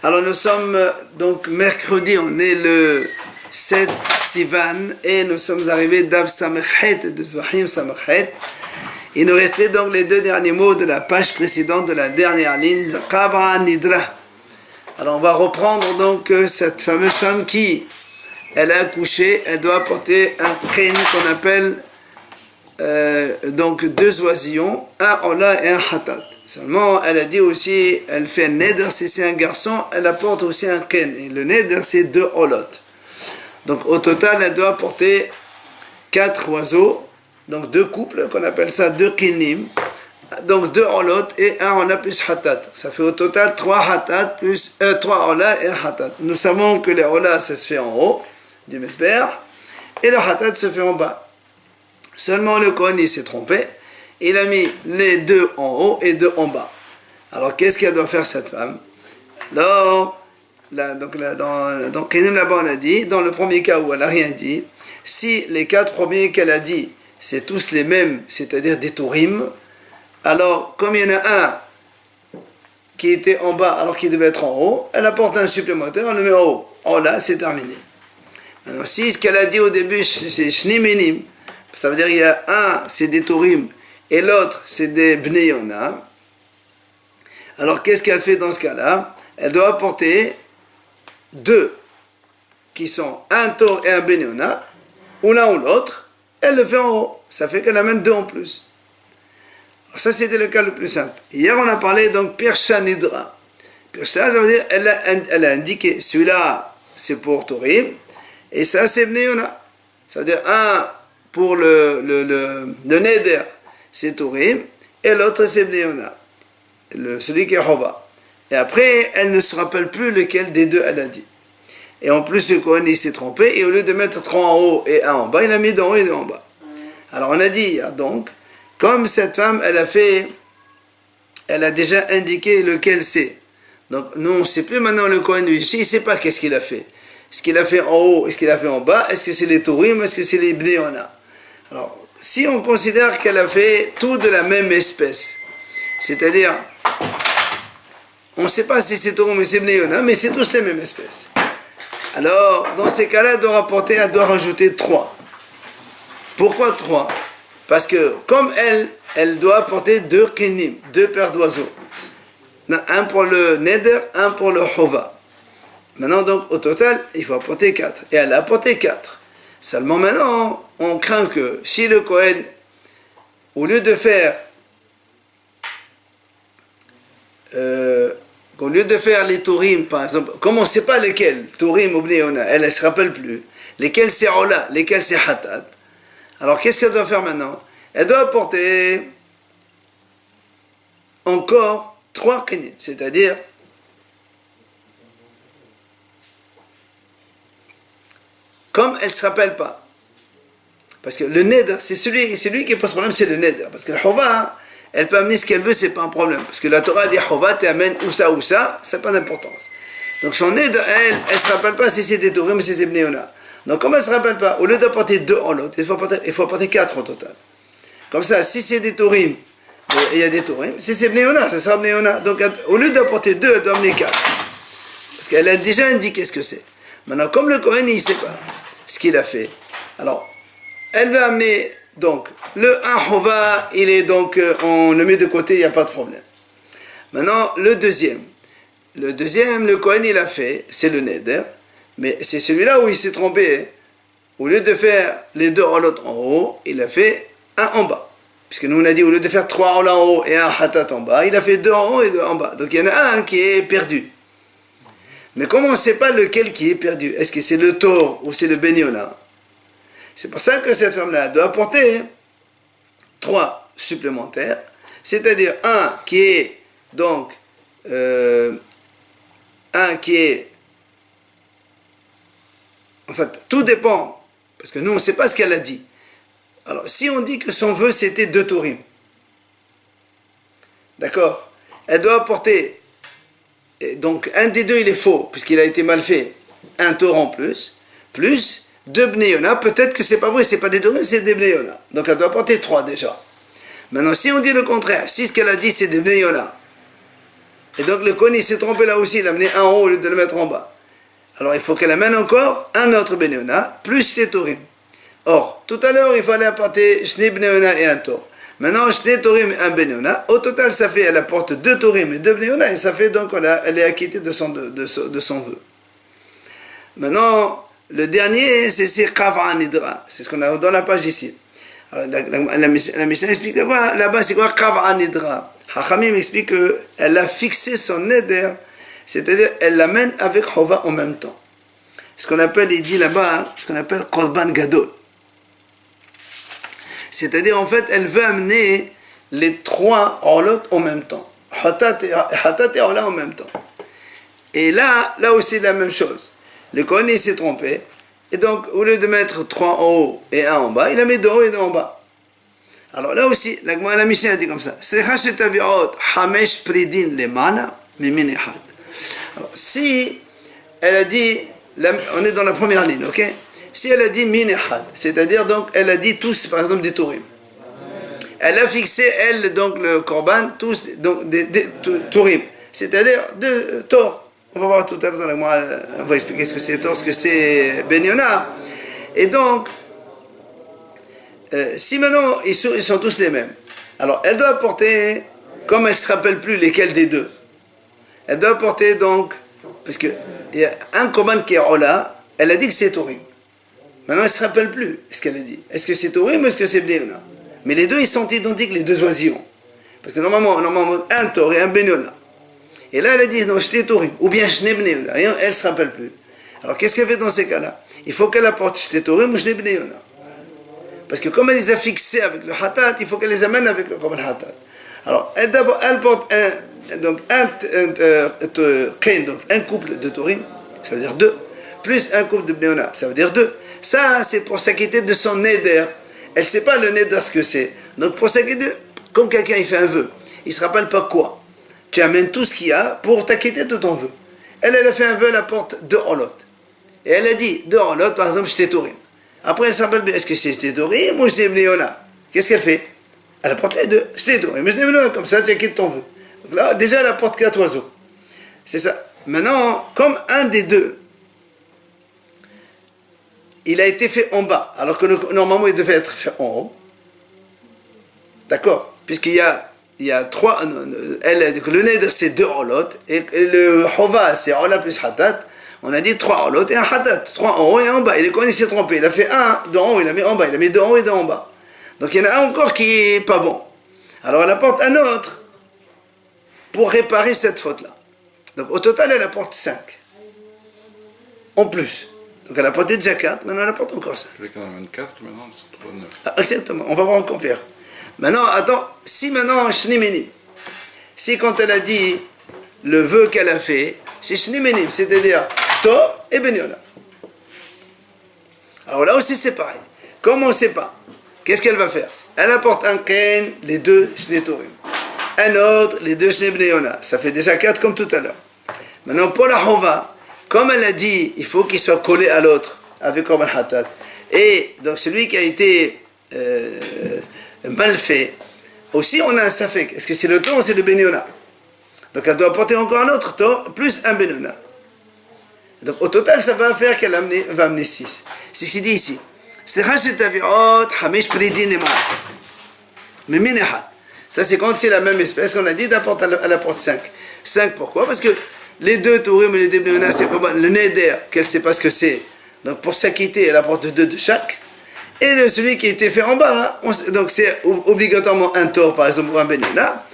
Alors nous sommes donc mercredi, on est le 7 Sivan et nous sommes arrivés d'Av Samechet, de Zvahim Samechet. Il nous restait donc les deux derniers mots de la page précédente de la dernière ligne, Kavra Nidra. Alors on va reprendre donc cette fameuse femme qui, elle a accouché, elle doit porter un ken qu'on appelle donc deux oisillons, un ola et un hatat. Seulement, elle a dit aussi, elle fait un neder, si c'est un garçon, elle apporte aussi un ken. Et le neder, c'est deux olot. Donc au total, elle doit porter 4 oiseaux, donc 2 couples, qu'on appelle ça 2 kenim, donc 2 olot et un ola plus hatat. Ça fait au total 3 hatat plus 3 ola et un hatat. Nous savons que les ola, ça se fait en haut du mesber, et le hatat se fait en bas. Seulement le Kohen, il s'est trompé. Il a mis les 2 en haut et 2 en bas. Alors, qu'est-ce qu'elle doit faire, cette femme? Alors, dans Kenim, là-bas, on a dit, dans le premier cas où elle n'a rien dit, si les 4 premiers qu'elle a dit, c'est tous les mêmes, c'est-à-dire des tourim, alors, comme il y en a un qui était en bas alors qu'il devait être en haut, elle apporte un supplémentaire, on le met en haut. Oh là, c'est terminé. Maintenant, si ce qu'elle a dit au début, c'est shnimenim, ça veut dire qu'il y a un, c'est des tourim, et l'autre, c'est des Bnei Yona. Alors, qu'est-ce qu'elle fait dans ce cas-là? Elle doit apporter 2 qui sont un Tor et un Bnei Yona, ou l'un ou l'autre, elle le fait en haut. Ça fait qu'elle amène 2 en plus. Alors, ça, c'était le cas le plus simple. Hier, on a parlé donc Pirsha Nidra. Pirsha, ça veut dire, elle a indiqué, celui-là, c'est pour Torim, et ça, c'est Bnei Yona. Ça veut dire, un pour le Neder, c'est Tourim, et l'autre c'est Bnei Yona, celui qui est Hova. Et après, elle ne se rappelle plus lequel des 2 elle a dit. Et en plus, le Kohen, il s'est trompé, et au lieu de mettre 3 en haut et 1 en bas, il a mis 2 en haut et 2 en bas. Alors on a dit, donc, comme cette femme, elle a déjà indiqué lequel c'est. Donc nous, on ne sait plus maintenant le Kohen ici, il ne sait pas qu'est-ce qu'il a fait. Est-ce qu'il a fait en haut, est-ce qu'il a fait en bas, est-ce que c'est les Tourim, est-ce que c'est les Bnei Yona? Alors, si on considère qu'elle a fait tout de la même espèce, c'est-à-dire, on ne sait pas si c'est Tourim ou c'est Bnei Yona, mais c'est tous les mêmes espèces. Alors, dans ces cas-là, elle doit rajouter 3. Pourquoi 3? Parce que, comme elle doit apporter 2 kenim, 2 paires d'oiseaux. Un pour le neder, un pour le hova. Maintenant, donc, au total, il faut apporter 4. Et elle a apporté 4. Seulement maintenant, on craint que si le Kohen, au lieu de faire les Tourim, par exemple, comme on ne sait pas lesquels, Tourim ou Bnei Yona, elle ne se rappelle plus, lesquels c'est Ola, lesquels c'est Hatat, alors qu'est-ce qu'elle doit faire maintenant? Elle doit apporter encore 3 kenim, c'est-à-dire comme elle ne se rappelle pas. Parce que le neder, c'est lui qui pose problème, c'est le neder. Parce que le hova, elle peut amener ce qu'elle veut, c'est pas un problème. Parce que la Torah dit hova, tu amènes ou ça, c'est pas d'importance. Donc son neder, elle se rappelle pas si c'est des tourim ou si c'est Bnei Yona. Donc comme elle se rappelle pas, au lieu d'apporter 2 en l'autre, il faut apporter 4 au total. Comme ça, si c'est des tourim, il y a des tourim. Si c'est Bnei Yona, ça sera Bnei Yona. Donc au lieu d'apporter 2, elle doit amener 4. Parce qu'elle a déjà indiqué ce que c'est. Maintenant, comme le Kohen, il ne sait pas ce qu'il a fait, alors, elle va amener, donc, le 1 hova, il est donc, on le met de côté, il n'y a pas de problème. Maintenant, le deuxième, le Kohen, il a fait, c'est le neder, mais c'est celui-là où il s'est trompé. Au lieu de faire les 2 olot en haut, il a fait 1 en bas. Puisque nous, on a dit, au lieu de faire 3 olot en haut et 1 hatat en bas, il a fait 2 en haut et 2 en bas. Donc, il y en a un qui est perdu. Mais comme on ne sait pas lequel qui est perdu, est-ce que c'est le Tor ou c'est le Bnei Yona? C'est pour ça que cette femme-là doit apporter 3 supplémentaires, c'est-à-dire un qui est donc en fait, tout dépend, parce que nous on ne sait pas ce qu'elle a dit. Alors, si on dit que son vœu c'était 2 tourim, d'accord, elle doit apporter, donc un des 2 il est faux, puisqu'il a été mal fait, un Tor en plus 2 Bnei Yona, peut-être que c'est pas vrai, c'est pas des tourim, c'est des Bnei Yona. Donc elle doit apporter 3 déjà. Maintenant, si on dit le contraire, si ce qu'elle a dit c'est des Bnei Yona, Et donc le Kohen il s'est trompé là aussi, il a amené un en haut au lieu de le mettre en bas. Alors il faut qu'elle amène encore un autre Benona, plus ses Torim. Or, tout à l'heure il fallait apporter Shne Benona et un Tor. Maintenant, Shne Torim et un Benona. Au total, ça fait, elle apporte 2 Torim et 2 Benona, et ça fait donc, elle est acquittée de son vœu. Maintenant, le dernier, c'est Kav'a Nidra. C'est ce qu'on a dans la page ici. La Mishnah explique quoi là-bas, c'est quoi Kav'a Nidra? Hachamim explique qu'elle a fixé son neder, c'est-à-dire elle l'amène avec Hova en même temps. Ce qu'on appelle, il dit là-bas, ce qu'on appelle Korban Gadol. C'est-à-dire, en fait, elle veut amener les 3 olot en même temps. Hatat et Ola en même temps. Et là aussi, la même chose. Le Kohen, il s'est trompé. Et donc, au lieu de mettre 3 en haut et 1 en bas, il a mis 2 en haut et 2 en bas. Alors là aussi, la Mishnah a dit comme ça. Si elle a dit, on est dans la première ligne, ok? Si elle a dit minehad, c'est-à-dire donc elle a dit tous, par exemple, des tourim. Elle a fixé, elle, donc le korban, tous, donc des tourim. C'est-à-dire 2 tor. On va voir tout à l'heure, on va expliquer ce que c'est tor, ce que c'est Benyona. Et donc, si maintenant ils sont tous les mêmes, alors elle doit apporter, comme elle ne se rappelle plus lesquels des 2, elle doit apporter donc, parce qu'il y a un korban qui est Ola, elle a dit que c'est tourim. Maintenant, elle ne se rappelle plus ce qu'elle a dit. Est-ce que c'est Torim ou est-ce que c'est Benona? Mais les deux, ils sont identiques, les 2 oisillons. Parce que normalement un Tor et un Benona. Et là, elle a dit, non, j'étais Torim, ou bien j'étais Benona. Elle ne se rappelle plus. Alors, qu'est-ce qu'elle fait dans ces cas-là? Il faut qu'elle apporte j'étais Torim ou j'étais Benona. Parce que comme elle les a fixés avec le Hatat, il faut qu'elle les amène avec le Korban Hatat. Alors, elle porte un couple de Torim, ça veut dire 2, plus un couple de Benona, ça veut dire 2. Ça, c'est pour s'acquitter de son neder. Elle ne sait pas le neder ce que c'est. Donc, pour s'acquitter, comme quelqu'un il fait un vœu, il ne se rappelle pas quoi. Tu amènes tout ce qu'il y a pour t'acquitter de ton vœu. Elle a fait un vœu, elle apporte 2 holot. Et elle a dit 2 holot, par exemple, j'étais Torim. Après, elle se rappelle, est-ce que c'est Torim ou c'est Benona? Qu'est-ce qu'elle fait? Elle apporte les 2. J'étais Torim, mais j'étais Benona, comme ça, tu acquittes ton vœu. Donc là, déjà, elle apporte 4 oiseaux. C'est ça. Maintenant, comme un des 2, il a été fait en bas, alors que normalement il devait être fait en haut. D'accord? Puisqu'il y a 3, le neder c'est 2 holot, et le hova c'est Ola plus hatat. On a dit 3 holot et un hatat, 3 en haut et 1 en bas. Et le Kohen s'est trompé, il a fait 1 d'en haut, il a mis en bas, il a mis 2 en haut et 2 en bas. Donc il y en a un encore qui est pas bon. Alors elle apporte un autre pour réparer cette faute-là. Donc au total elle apporte 5. En plus. Donc elle a apporté déjà 4, maintenant elle apporte encore 5. Je vais qu'on amène 4, maintenant c'est 3, 9. Ah, exactement, on va voir encore pire. Maintenant, attends, si maintenant Shnimenim, si quand elle a dit le vœu qu'elle a fait, c'est Shnimenim, c'est-à-dire Tor et Benona. Alors là aussi c'est pareil. Comme on ne sait pas, qu'est-ce qu'elle va faire? Elle apporte un Ken, les 2 Shnetorim. Un autre, les 2 Shnebneona. Ça fait déjà 4 comme tout à l'heure. Maintenant pour la Hova, comme elle a dit, il faut qu'il soit collé à l'autre avec Korban Hatat. Et donc celui qui a été mal fait, aussi on a un Safek. Est-ce que c'est le Tor ou c'est le Benona? Donc elle doit apporter encore un autre Tor, plus un Benona. Donc au total, ça va faire qu'elle va amener 6. C'est ce qu'il dit ici. Ça c'est quand c'est la même espèce qu'on a dit d'apporter, elle apporte 5. 5 pourquoi? Parce que les 2 Tourim et les 2 Benona, c'est comme le Neder, qu'elle ne sait pas ce que c'est. Donc pour s'acquitter, elle apporte 2 de chaque. Et celui qui a été fait en bas, donc c'est obligatoirement un Tor, par exemple, ou un Benona.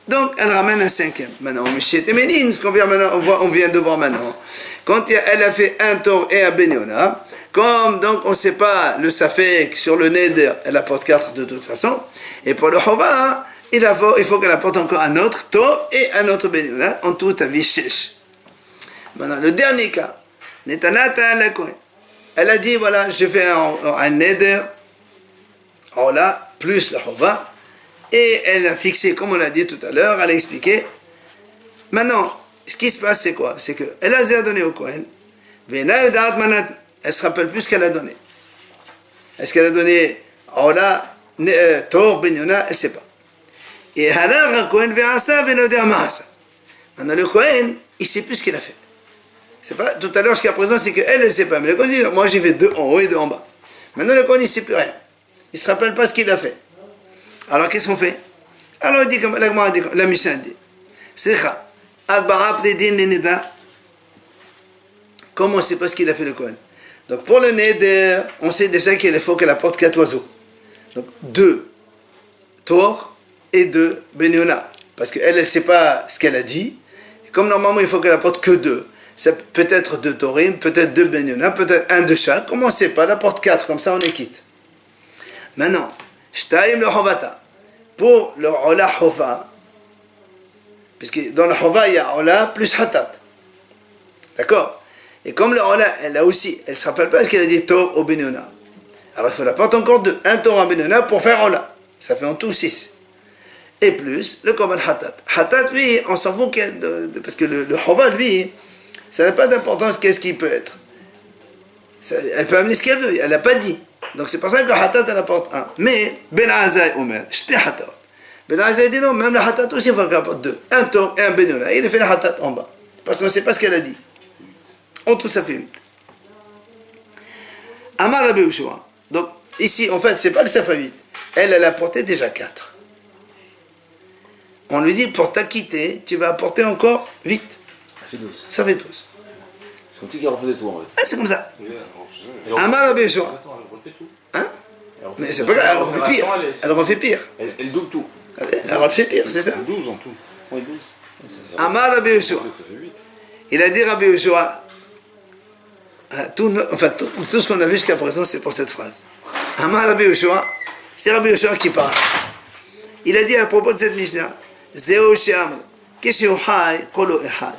Donc elle ramène un 5e. Maintenant, on vient de voir maintenant. Quand elle a fait un Tor et un Benona, comme donc on ne sait pas le Safek sur le Neder, elle apporte 4 de toute façon. Et pour le Hova, il faut qu'elle apporte encore un autre Tor et un autre Benona, en tout à vie Shesh. Maintenant, le dernier cas, Netanata la Kohen. Elle a dit, voilà, je fais un Neder, Ola, plus le Hova, et elle a fixé, comme on l'a dit tout à l'heure, elle a expliqué. Maintenant, ce qui se passe, c'est quoi? C'est qu'elle a donné au Kohen, elle ne se rappelle plus ce qu'elle a donné. Est-ce qu'elle a donné Ola, Tor, Benona? Elle ne sait pas. Et Halar Kohen ve'asa ve'nodea ma'asa. Maintenant, le Kohen, il ne sait plus ce qu'il a fait. C'est pas, tout à l'heure, jusqu'à présent, c'est qu'elle ne sait pas. Mais le Kohen dit, moi j'ai fait 2 en haut et 2 en bas. Maintenant, le Kohen, il ne sait plus rien. Il ne se rappelle pas ce qu'il a fait. Alors, qu'est-ce qu'on fait? Alors, il dit, comme la Mishnah dit, Secha, Adbara Pledin Neneda. Comment on ne sait pas ce qu'il a fait le Kohen? Donc, pour le Neder, on sait déjà qu'il faut qu'elle apporte 4 oiseaux. Donc, 2 Tor et 2 Benyona. Parce qu'elle ne sait pas ce qu'elle a dit. Et comme normalement, il faut qu'elle apporte que 2. C'est peut-être 2 Torim, peut-être 2 Benyona, peut-être 1 de chaque. Comme on ne sait pas, elle apporte 4. Comme ça, on est quitte. Maintenant, Shtaim le Chovata. Pour le Ola Chova, puisque dans le Chova, il y a Ola plus Hatat. D'accord? Et comme le Ola, elle a aussi, elle ne se rappelle pas ce qu'elle a dit Tor au Benyona. Alors, il faut l'apporter encore 2. 1 Tor à Benyona pour faire Ola. Ça fait en tout 6. Et plus le Korban Hatat. Hatat, lui, on s'en fout parce que le Chova, lui, ça n'a pas d'importance qu'est-ce qu'il peut être. Elle peut amener ce qu'elle veut, elle n'a pas dit. Donc c'est pour ça que le Hatat, elle apporte 1. Mais Ben Azai Omer, j'étais Hatat. Ben Azai dit non, même le Hatat aussi, il faut qu'elle apporte 2. Un Tor et un Benyona. Il a fait le Hatat en bas. Parce qu'on ne sait pas ce qu'elle a dit. En tout, ça fait 8. Amar Rabbi Yoshua. Donc ici, en fait, c'est pas que ça fait 8. Elle a apporté déjà 4. On lui dit, pour t'acquitter, tu vas apporter encore 8. Ça fait 12. Ça fait 12. C'est comme si elle refait tout en fait. Ah, c'est comme ça. Oui, Amar Rabbi Yoshua. Attends, elle refait tout. Hein? Mais c'est pas grave, elle refait pire. Elle refait pire. Elle double tout. Elle refait pire, c'est ça. 12 en tout. Oui, 12. Amar Rabbi Yoshua. Ça fait 8. Il a dit Rabbi Yoshua. Tout ce qu'on a vu jusqu'à présent, c'est pour cette phrase. Amar Rabbi Yoshua. C'est Rabbi Yoshua qui parle. Il a dit à propos de cette Mishnah, Zéo Sheamr, Keshu Hai, Kolo Ehad,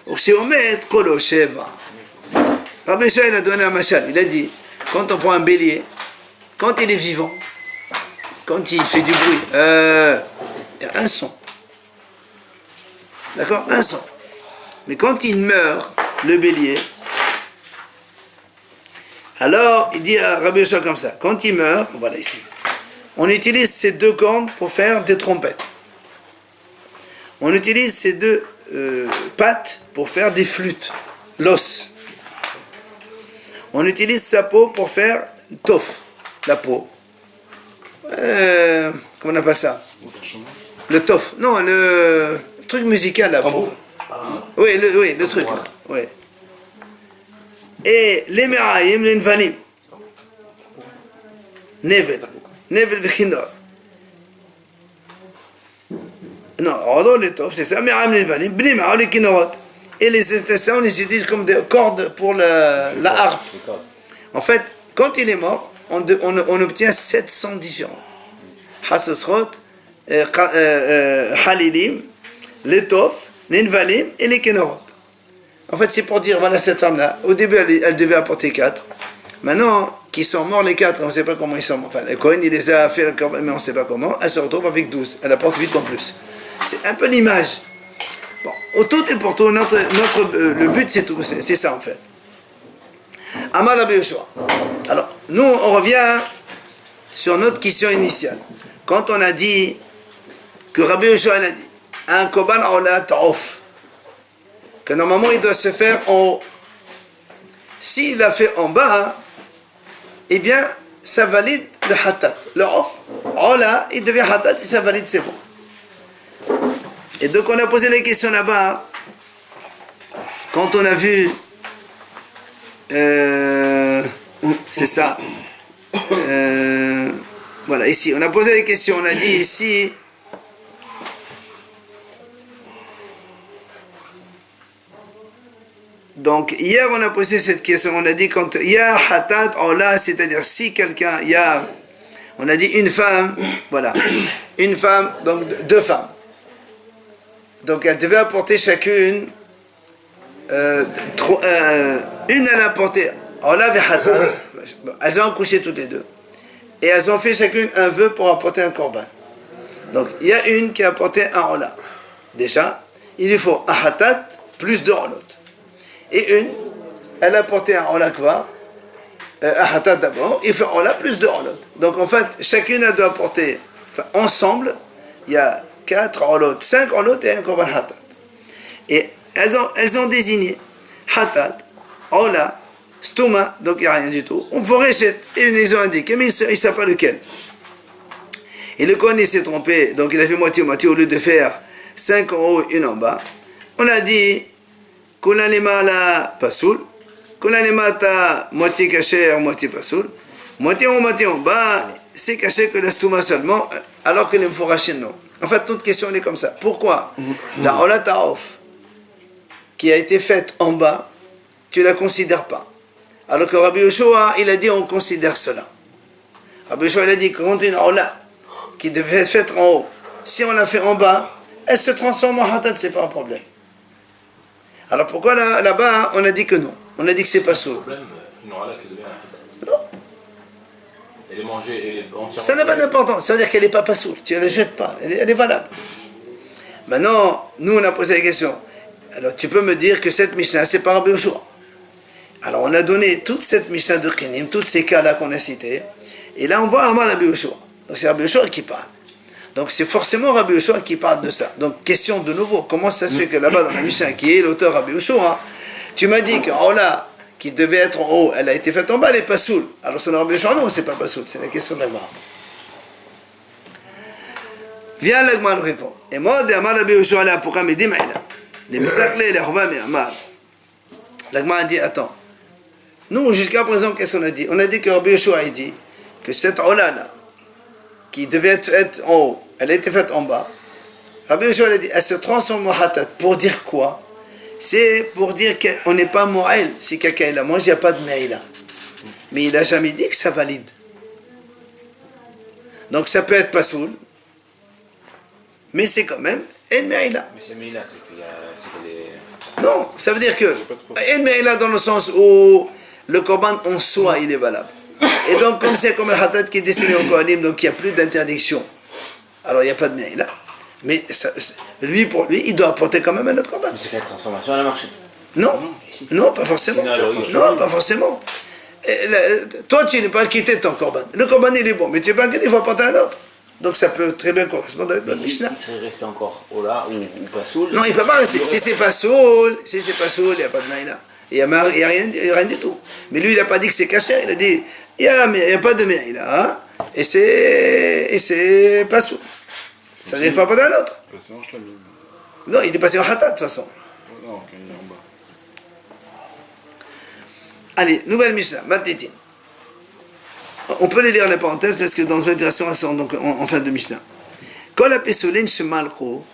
Omed, Kolo Sheva. Rabbi Yoshua, il a donné un machal. Il a dit, quand on prend un bélier, quand il est vivant, quand il fait du bruit, il y a un son. D'accord? Un son. Mais quand il meurt, le bélier, alors il dit à Rabbi Yoshua comme ça, quand il meurt, voilà ici, on utilise ces 2 cornes pour faire des trompettes. On utilise ces 2 pattes pour faire des flûtes, l'os. On utilise sa peau pour faire tof, la peau. Comment on appelle ça? Le tof. Non, le truc musical, la peau. Oui, le truc. Là. Oui. Et les Meraïm, les Nvalim. Nevel Vichinor. Non, Odo les Tov, c'est ça, Meraïm, les Nvalim, Bnim, les Kinorot. Et les intestins, on les utilise comme des cordes pour la harpe. En fait, quand il est mort, on obtient 700 différents. Hassosrot, Halilim, les Tov, les Nvalim et les Kinorot. En fait, c'est pour dire, voilà cette femme-là, au début, elle devait apporter 4. Maintenant, qu'ils sont morts les 4, on ne sait pas comment ils sont morts. Enfin, le Cohen, il les a fait, mais on ne sait pas comment. Elle se retrouve avec 12. Elle apporte 8 en plus. C'est un peu l'image. Bon, au tout et pour tout, le but, c'est tout. C'est ça, en fait. Amar Rabbi Yoshua. Alors, nous, on revient sur notre question initiale. Quand on a dit que Rabbi Yoshua a dit, un Koban Ola Ta'of, que normalement il doit se faire en haut. S'il l'a fait en bas, eh bien, ça valide le hatat. Le off, Ola, il devient hatat et ça valide, c'est bon. Et donc on a posé la question là-bas, quand on a vu, c'est ça, voilà, ici, on a posé la question, on a dit ici, donc hier on a posé cette question, on a dit quand il y a hatat ola, c'est-à-dire si quelqu'un, il y a, on a dit une femme, voilà, une femme, donc 2 femmes. Donc elles devaient apporter chacune, une elle a apporté ola ve hatat, elles ont couché toutes les 2. Et elles ont fait chacune un vœu pour apporter un korban. Donc il y a une qui a apporté un ola. Déjà, il lui faut un hatat plus 2 olot. Et une, elle a apporté un ola kvar, un hatat d'abord, il fait ola plus 2 olot. Donc en fait, chacune elle doit apporter, enfin, ensemble, il y a 4 olot, 5 olot et un korban hatat. Et elles ont désigné hatat, ola, stoma, donc il n'y a rien du tout. On pourrait et ils les ont indiqué, mais ils ne savent pas lequel. Et le Kohen il s'est trompé, donc il a fait moitié-moitié au lieu de faire 5 en haut, 1 en bas. On a dit Kula lima la pasoul, Kula lima ta moitié caché, moitié pasoul, moitié en bas, c'est caché que la stouma seulement, alors que les mfourachines non. En fait, toute question elle est comme ça. Pourquoi la ola ta'of, qui a été faite en bas, tu ne la considères pas? Alors que Rabbi Yoshua, il a dit on considère cela. Rabbi Yoshua, il a dit que quand une ola qui devait être faite en haut, si on l'a fait en bas, elle se transforme en hatat, c'est pas un problème. Alors pourquoi là-bas, on a dit que non? On a dit que c'est pas sourd. Une ola qui devient un Non. Elle est mangée, elle est entièrement. Ça n'a pas d'importance, ça veut dire qu'elle n'est pas sourde, tu ne la jettes pas, elle est valable. Maintenant, nous on a posé la question. Alors tu peux me dire que cette Mishnah, c'est pas Rabbi Yoshua. Alors on a donné toute cette Mishnah de Kenim, tous ces cas-là qu'on a cités, et là on voit Amar Rabbi Yoshua. Donc c'est Rabbi Yoshua qui parle. Donc c'est forcément Rabbi Yoshua qui parle de ça. Donc question de nouveau, comment ça se fait que là-bas dans la Mishnah, qui est l'auteur Rabbi Yoshua, tu m'as dit que Ola, qui devait être en haut, elle a été faite en bas, elle n'est pas soul. Alors c'est Rabbi Yoshua, non, c'est pas soul, c'est la question d'Agmar. Viens l'Agmar répond. Et moi, de Amar Rabbi Yoshua, là, pourquoi me dit Maïla? Les Misakle, les Hova, mais Amar. L'Agmar a dit, attends. Nous, jusqu'à présent, qu'est-ce qu'on a dit? On a dit que Rabbi Yoshua a dit que cette Ola là, qui devait être faite en haut, elle a été faite en bas. Rabbi Yoshua a dit, elle se transforme en hatat. Pour dire quoi? C'est pour dire qu'on n'est pas mo'el. Si quelqu'un l'a mangé, il n'y a pas de me'ila. Mais il n'a jamais dit que ça valide. Donc ça peut être pas soul, mais c'est quand même en me'ila. Mais c'est Mila, c'est qu'elle est. Non, ça veut dire que en me'ila dans le sens où le korban en soi, il est valable. Et donc, comme c'est comme un hatat qui est destiné au Kohanim, donc il n'y a plus d'interdiction. Alors, il n'y a pas de me'ila. Mais ça, lui, pour lui, il doit apporter quand même un autre korban. Mais c'est quelle transformation elle a marché? Non, non, pas forcément. Non, pas forcément. Toi, tu n'es pas quitté de ton korban. Le korban, il est bon, mais tu n'es pas quitté, il faut apporter un autre. Donc, ça peut très bien correspondre avec notre Mishnah. Il serait resté encore Ola ou pas soul. Non, il ne peut pas rester. Si c'est pas soul, il n'y a pas de me'ila. Il n'y a rien du tout. Mais lui, il n'a pas dit que c'est caché. Il a dit, il n'y a pas de me'ila. Hein? Et c'est pas soul. Ça ne fait pas d'un autre. Passé en shlamim. Non, il est passé en hatat de toute façon. Non, quand il est en bas. Allez, nouvelle Mishnah, Batitin. On peut les lire les parenthèses parce que dans une interaction, elles sont donc en fin de Mishnah. Kol ha-pesulin shemalcho,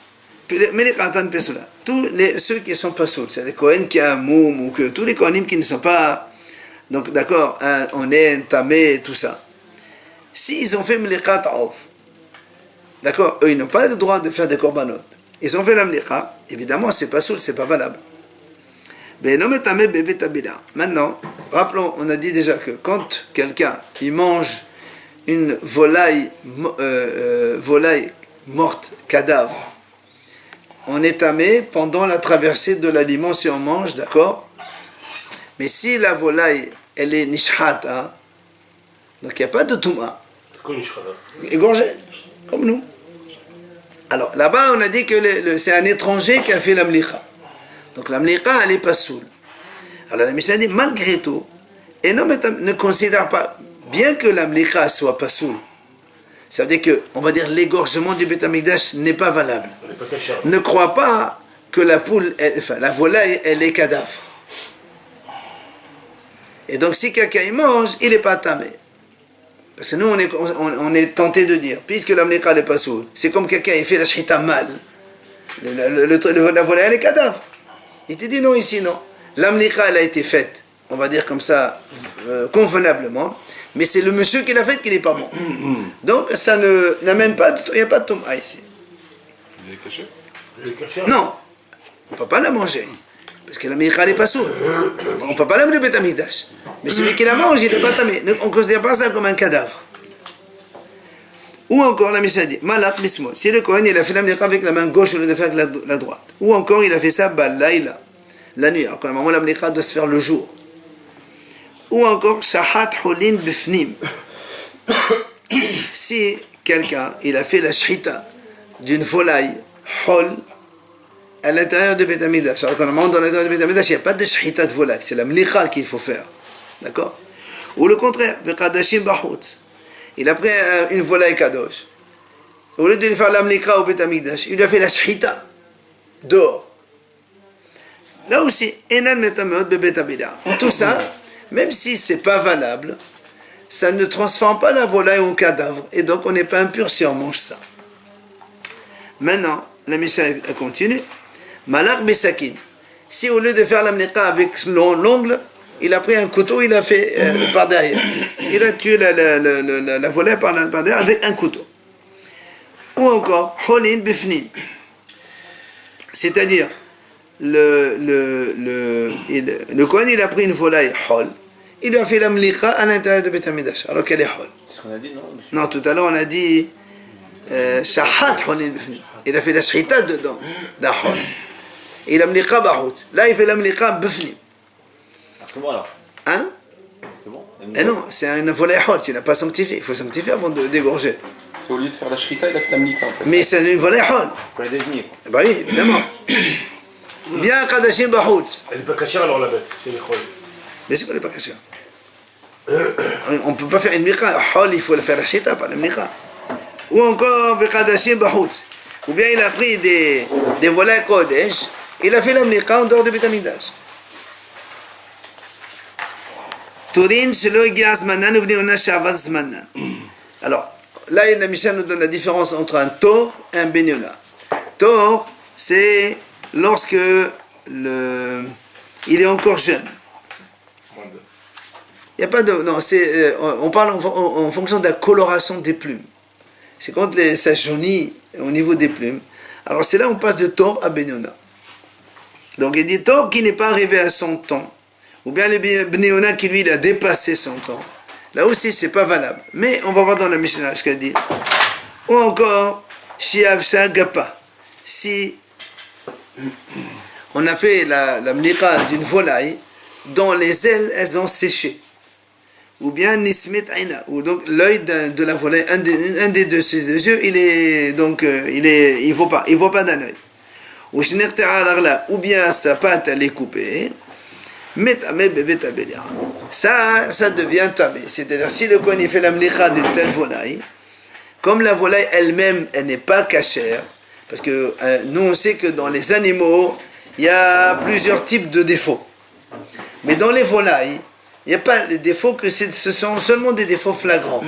melekatan pesula. Tous ceux qui sont pas souls, c'est les Kohen qui a un moum ou que tous les Kohanim qui ne sont pas, donc d'accord, on est tamé, tout ça. S'ils ont fait melekat auf, d'accord, eux ils n'ont pas le droit de faire des korbanot. Ils ont fait la melecha, évidemment c'est pas soul, c'est pas valable. Maintenant, rappelons, on a dit déjà que quand quelqu'un il mange une volaille morte, cadavre, on est tamé pendant la traversée de l'aliment si on mange, d'accord? Mais si la volaille, elle est nishhata, donc il n'y a pas de touma, égorgée, comme nous. Alors là-bas, on a dit que c'est un étranger qui a fait la mlicha. Donc la mlicha, elle n'est pas soul. Alors la Mishnah dit, malgré tout, et ne considère pas, bien que la mlicha soit pas soul, ça veut dire que, on va dire, l'égorgement du Beth Amikdash n'est pas valable. Ne crois pas que la poule, la volaille, elle est cadavre. Et donc si quelqu'un y mange, il n'est pas tamé. Parce que nous, on est tenté de dire, puisque la mlicha n'est pas soul, c'est comme quelqu'un qui fait la shita mal. La volaille, elle est cadavre. Il te dit non, ici non. La mlicha, elle a été faite, on va dire comme ça, convenablement, mais c'est le monsieur qui l'a faite qui n'est pas bon. Donc ça n'amène pas, il n'y a pas de tomba ici. Il est caché? Non, on ne peut pas la manger, parce que la mlicha n'est pas sourde. On ne peut pas l'amener au Beth Amikdash. Mais celui qui la mange, il n'est pas tamé. On ne considère pas ça comme un cadavre. Ou encore, la Mishnah dit, malak bismol. Si le Kohen, il a fait la mlicha avec la main gauche au lieu de faire avec la droite. Ou encore, il a fait ça balaïla, la nuit. Alors, normalement, la mlicha doit se faire le jour. Ou encore, shahat holin bifnim. Si quelqu'un, il a fait la shrita d'une volaille, hol, à l'intérieur de Beth Amidash. Alors quand on monte dans l'intérieur de Beth Amidash, il n'y a pas de shchita de volaille, c'est la mlicha qu'il faut faire. D'accord? Ou le contraire, Vekadashim Bahutz. Il a pris une volaille kadosh. Au lieu de lui faire la mlicha au Beth Amidash, il lui a fait la shchita dehors. Là aussi, Enan Metameot Bebet Amidash. Tout ça, même si c'est pas valable, ça ne transforme pas la volaille en cadavre. Et donc on n'est pas impur si on mange ça. Maintenant, la Mishnah continue. Malak Besakin. Si au lieu de faire la mlicha avec l'ongle, il a pris un couteau, il a fait par derrière. Il a tué la volaille par derrière avec un couteau. Ou encore, Holin Bifnin. C'est-à-dire, le Kohen, il a pris une volaille hol. Il lui a fait la mlicha à l'intérieur de Beth Amidash, alors qu'elle est hol. C'est ce qu'on a dit, non? Non, tout à l'heure, on a dit Shahat Holin Bifnin. Il a fait la shchita dedans, d'un hol. Et la mlicha bahut. Là, il fait la mlicha bifnim. C'est bon alors. Hein? C'est bon? Eh non, c'est un volet hot, tu n'as pas sanctifié. Il faut sanctifier avant de dégorger. C'est au lieu de faire la shrita, il a fait la mlika en fait. Mais c'est une volet hot. Il faut les désigner. Eh ben oui, évidemment. Bien Kadashim Bahutz. Elle n'est pas cachée alors la bête, c'est les chol. Mais c'est quoi les pas caché? On ne peut pas faire une mika. Hol, il faut le faire la shita, pas la mika. Ou encore, Kadashim Bahutz. Ou bien il a pris des volets Kodesh, il a fait la mika en dehors de Beth Amidash. Turin shelo higia zmanan uvni ona shavad zmanan. Alors, là, la Mishnah nous donne la différence entre un tor et un benyona. Tor, c'est lorsque il est encore jeune. Il n'y a pas de... Non, on parle en fonction de la coloration des plumes. C'est quand ça jaunit au niveau des plumes. Alors, c'est là où on passe de tor à benyona. Donc, il dit tor qui n'est pas arrivé à son temps. Ou bien le Bnéona qui lui il a dépassé son temps. Là aussi c'est pas valable. Mais on va voir dans la Mishnah ce qu'elle dit. Ou encore Shiavsha Gapa. Si on a fait la mlicha d'une volaille dont les ailes elles ont séché. Ou bien Nismet Aina. Ou donc l'œil de la volaille, un des deux ses deux yeux, il voit pas d'un œil. Ou bien sa patte elle est coupée. Ça devient tamé. C'est-à-dire, si le Kohen fait la mlicha d'une telle volaille, comme la volaille elle-même, elle n'est pas cachère, parce que nous on sait que dans les animaux, il y a plusieurs types de défauts. Mais dans les volailles, il n'y a pas de défauts que ce sont seulement des défauts flagrants,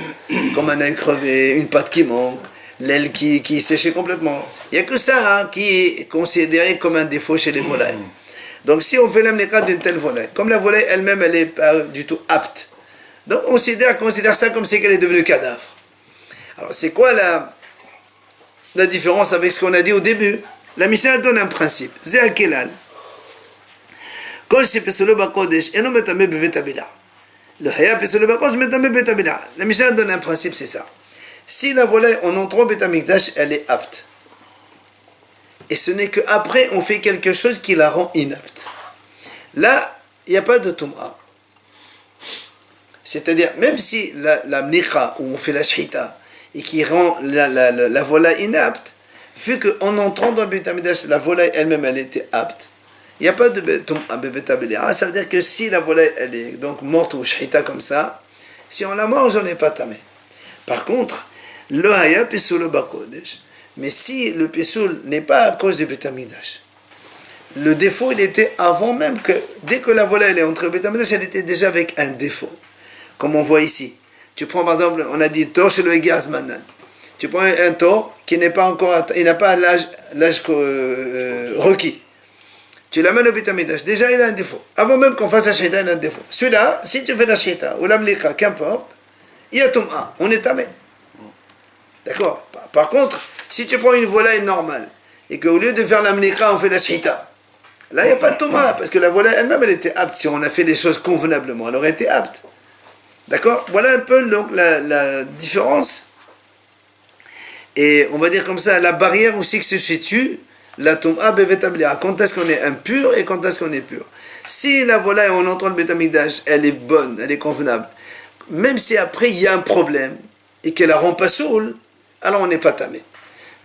comme un œil crevé, une patte qui manque, l'aile qui séchait complètement. Il n'y a que ça qui est considéré comme un défaut chez les volailles. Donc si on fait la mlicha d'une telle volaille, comme la volaille elle-même elle n'est pas du tout apte, donc on considère ça comme si elle est devenue cadavre. Alors c'est quoi la différence avec ce qu'on a dit au début? La Mishnah donne un principe. Zé akelal. Kol shepesolo bakodesh eno metame bevet abila. Le haya pesolo bakodesh metame bevet abila. La Mishnah donne un principe, c'est ça. Si la volaille en entrant bet hamikdash, elle est apte. Et ce n'est qu'après on fait quelque chose qui la rend inapte. Là, il n'y a pas de tum'a. C'est-à-dire, même si la mlicha, où on fait la shhita, et qui rend la volaille inapte, vu qu'en entrant dans le Beth Amidash, la volaille elle-même, elle était apte, il n'y a pas de tum'a bevet abila. Ça veut dire que si la volaille, elle est donc morte ou shhita comme ça, si on la mange, on n'est pas tamé. Par contre, le haya pesolo bakodesh. Mais si le Pessoul n'est pas à cause du Beth Amidash, le défaut il était avant même que, dès que la volaille elle est entrée au Beth Amidash, elle était déjà avec un défaut. Comme on voit ici. Tu prends par exemple, on a dit tor chez le Egiaz Manan. Tu prends un tor qui n'est pas encore, il n'a pas l'âge requis. Tu l'amènes au Beth Amidash, déjà il a un défaut. Avant même qu'on fasse la shhita, il a un défaut. Celui-là, si tu fais la shhita ou la mlicha, qu'importe, il y a ton A, on est tamé. D'accord? Par contre, si tu prends une volaille normale et qu'au lieu de faire la mlicha, on fait la shhita, là il n'y a pas de toma, parce que la volaille elle-même elle était apte. Si on a fait les choses convenablement, elle aurait été apte. D'accord? Voilà un peu donc la différence. Et on va dire comme ça, la barrière aussi que se situe la toma bevet ablia. Quand est-ce qu'on est impur et quand est-ce qu'on est pur? Si la volaille, on entend le Beth Amidash, elle est bonne, elle est convenable, même si après il y a un problème et qu'elle la rend pas saoule, alors on n'est pas tamé.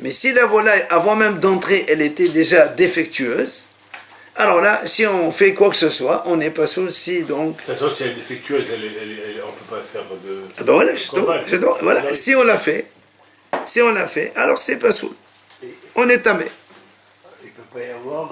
Mais si la volaille, avant même d'entrer, elle était déjà défectueuse, alors là, si on fait quoi que ce soit, on n'est pas souci, donc... De toute façon, si elle est défectueuse, on ne peut pas faire de... Ah ben voilà, justement, voilà, si on l'a fait, alors c'est pas soul. On est tamé. Il ne peut pas y avoir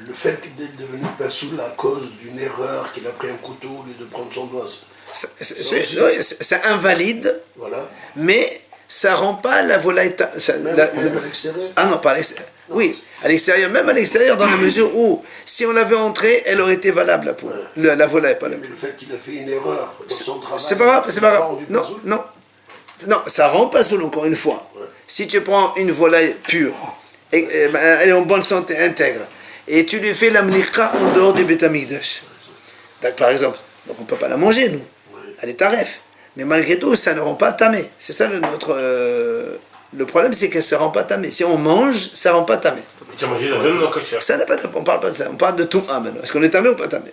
le fait d'être devenu Passoul à cause d'une erreur, qu'il a pris un couteau au lieu de prendre son doigt. Ça invalide, Voilà. mais ça rend pas la volaille... Même à l'extérieur. Ah non, pas à l'extérieur. Oui, à l'extérieur, même à l'extérieur, dans la mesure où, si on l'avait entrée, elle aurait été valable, la volaille, pas la Mais le fait qu'il a fait une erreur dans son travail... C'est pas grave, c'est pas grave. rendu Non, Passoul. non. Non, ça rend pas soul, encore une fois. Ouais. Si tu prends une volaille pure, elle est en bonne santé, intègre, et tu lui fais la mlika en dehors du Beth Amikdash, par exemple, donc on ne peut pas la manger, nous. Elle est taref. Mais malgré tout, ça ne rend pas tamé. C'est ça le problème, c'est qu'elle ne se rend pas tamé. Si on mange, ça ne rend pas tamé. Mais tu as mangé la même dans Kasher. Ça n'a pas on parle pas de ça, on parle de tout maintenant. Est-ce qu'on est tamé ou pas tamé?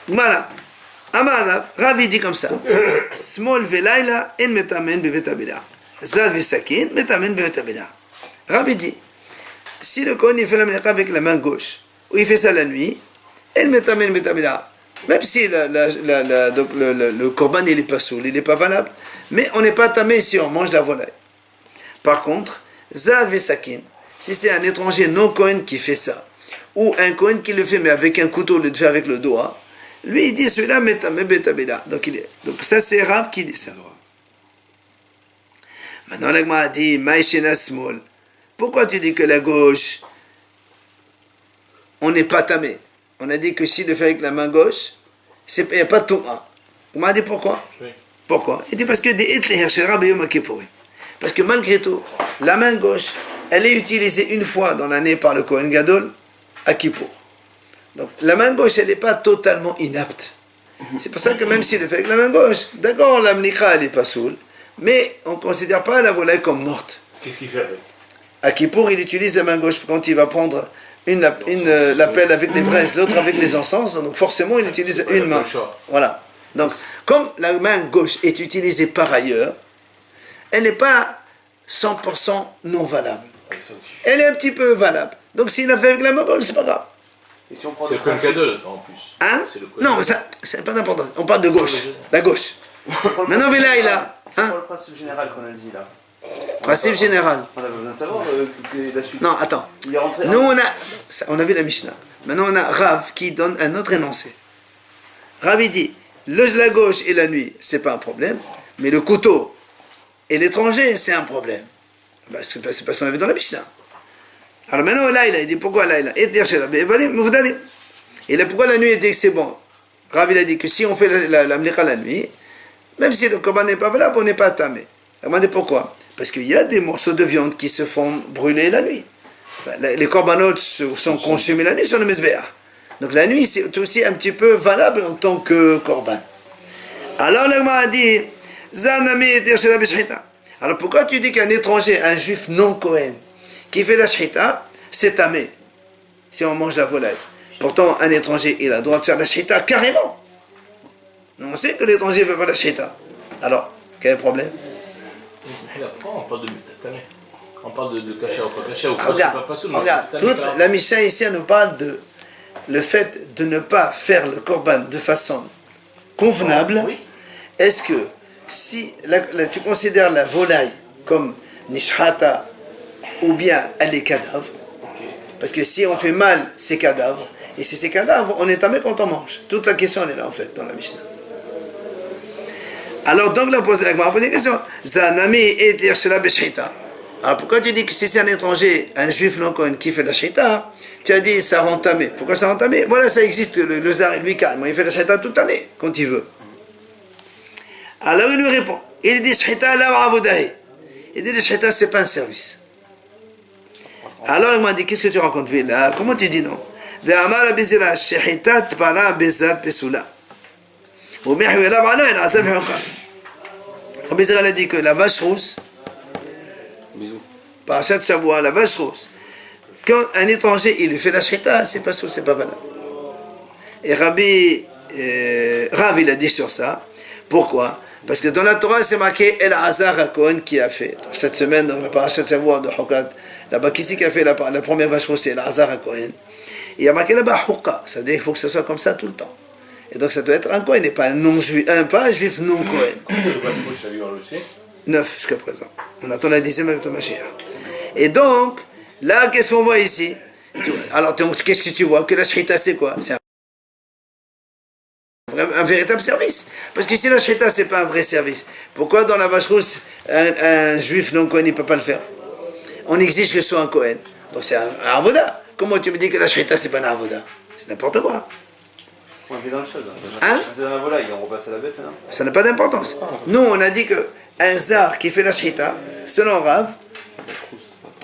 Voilà. Amara, Ravi dit comme ça. Small velaila en metamen bevetabila. Zad visakin metamen bevetabila. Ravi dit, si le Kohen il fait la mleka avec la main gauche, ou il fait ça la nuit, en metamen bevetabila. Même si le korban il n'est pas soul, il n'est pas valable, mais on n'est pas tamé si on mange la volaille. Par contre, Zad visakin, si c'est un étranger non Kohen qui fait ça, ou un Kohen qui le fait mais avec un couteau, le fait avec le doigt, lui, il dit celui-là, donc ça, c'est Rav qui dit ça. Maintenant, l'Agma a dit, Maïshena Smol. Pourquoi tu dis que la gauche, on n'est pas tamé? On a dit que s'il le fait avec la main gauche, il n'y a pas de touma. On m'a dit pourquoi? Oui. Pourquoi? Il dit parce que des hitler chez Rabbi Yom Kippourim. Parce que malgré tout, la main gauche, elle est utilisée une fois dans l'année par le Kohen Gadol à Kippour. Donc la main gauche, elle n'est pas totalement inapte. C'est pour ça que même s'il le fait avec la main gauche, d'accord, la mlika, elle n'est pas saoule, mais on ne considère pas la volaille comme morte. Qu'est-ce qu'il fait avec? À Kippour, il utilise la main gauche quand il va prendre l'appel avec les braises, l'autre avec les encens, donc forcément il utilise une main. Voilà. Donc, comme la main gauche est utilisée par ailleurs, elle n'est pas 100% non valable. Elle est un petit peu valable. Donc s'il l'a fait avec la main gauche, c'est pas grave. Et si on prend C'est le Kohen Gadol en plus. Hein? C'est le Kohen Non, mais ça, c'est pas d'importance. On parle de gauche. La gauche. Maintenant, Vela, il a. C'est Hein? quoi le principe général qu'on a dit là? Principe général. On a besoin de savoir la suite. Non, attends. Il est rentré. Nous, on a vu la Mishnah. Maintenant, on a Rav qui donne un autre énoncé. Rav, il dit, la gauche et la nuit, c'est pas un problème, mais le couteau et l'étranger, c'est un problème. Ben, c'est parce qu'on a vu dans la Mishnah. Alors maintenant, là, il a dit, pourquoi là, il a été chez la et là, pourquoi la nuit, il dit que c'est bon? Rav, il a dit que si on fait la mlika la nuit, même si le korban n'est pas valable, on n'est pas tamé. Il m'a dit pourquoi? Parce qu'il y a des morceaux de viande qui se font brûler la nuit. Enfin, les korbanot sont consumés la nuit sur le mesbéah. Donc la nuit, c'est aussi un petit peu valable en tant que korban. Alors, le a dit, Zanami et chez la bishita. Alors pourquoi tu dis qu'un étranger, un juif non Kohen, qui fait la shita, c'est tamé, si on mange la volaille? Pourtant, un étranger, il a le droit de faire la shita carrément. On sait que l'étranger ne fait pas la shita. Alors, quel est le problème? Pourquoi on parle de métatamé? On parle de kasher ou pas kasher ou Regarde, toute la Mishnah ici, elle nous parle de le fait de ne pas faire le korban de façon convenable. Oui. Est-ce que si tu considères la volaille comme nishhata ou bien elle est cadavre? Parce que si on fait mal, c'est cadavre. Et si c'est cadavre, on est tamé quand on mange. Toute la question, elle est là en fait, dans la Mishnah. Alors donc là, on pose la question. Zanami et la beshita. Alors pourquoi tu dis que si c'est un étranger, un juif non Kohen qui fait la shita, tu as dit ça rend tamé. Pourquoi ça rend tamé? Voilà, ça existe, le zar, lui carrément, il fait la shita toute l'année, quand il veut. Alors il lui répond, il dit shita la avodahi. Il dit le shita c'est pas un service. Alors il m'a dit, qu'est-ce que tu racontes là? Comment tu dis non? Ve'amar bizira shahitat para bezat pesula. Rabbi Zera a dit que la vache rousse, Parashat Shavua, la vache rousse, quand un étranger il lui fait la shita, c'est pas valable. Et Rav il a dit sur ça, Pourquoi? Parce que dans la Torah, c'est marqué El Hazar HaKohen qui a fait. Donc, cette semaine, dans la paracha de Shavuot de Hukat, là-bas, qui c'est qui a fait la première vache rousse? C'est El Hazar HaKohen. Il y a marqué là-bas Hukka. Ça veut dire qu'il faut que ce soit comme ça tout le temps. Et donc, ça doit être un Kohen et pas un non-juif, pas un juif non-Kohen. Le vache rouge, ça lui, on le sait. 9 jusqu'à présent. On attend la 10e avec le Mashiach. Et donc, là, qu'est-ce qu'on voit ici? Alors, qu'est-ce que tu vois? Que la shrita, c'est quoi? C'est un véritable service. Parce que si la shrita, c'est pas un vrai service, pourquoi dans la vache rousse, un juif non-Kohen, il ne peut pas le faire? On exige que ce soit un Kohen. Donc, c'est un avoda. Comment tu me dis que la shrita, c'est pas un avoda? C'est n'importe quoi. On est dans le chose. Hein? On est dans la volaille, on repasse à la bête maintenant. Ça n'a pas d'importance. Nous, on a dit que un zar qui fait la shrita, selon Rav,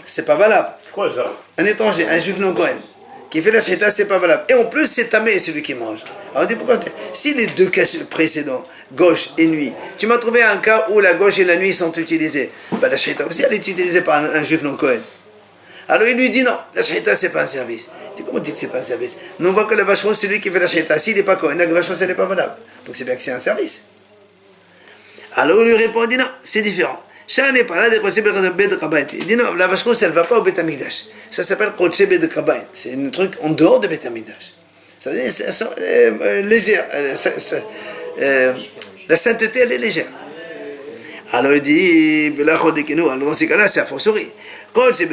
c'est pas valable. Quoi ça? Un étranger, un juif non Kohen, qui fait la shrita, c'est pas valable. Et en plus, c'est tamé celui qui mange. Alors on dit pourquoi? Si les deux cas précédents, gauche et nuit, tu m'as trouvé un cas où la gauche et la nuit sont utilisées, ben la shrita aussi, elle est utilisée par un juif non Kohen. Alors il lui dit non, la shrita c'est pas un service. Tu dis comment tu dis que c'est pas un service? Nous on voit que la vache rose c'est lui qui fait la shrita. S'il n'est pas Kohen, la vache rose elle n'est pas valable. Donc c'est bien que c'est un service. Alors il lui répond, il dit non, c'est différent. Ça n'est pas là de Kodesh Bet Kabayit. Il dit non, la vache rose elle ne va pas au Bet Hamikdash. Ça s'appelle Kodesh Bet Kabayit. C'est un truc en dehors de Bet Hamikdash. Ça veut dire c'est légère. La sainteté elle est légère. Alors il dit, alors dans ces cas-là c'est a fortiori. Si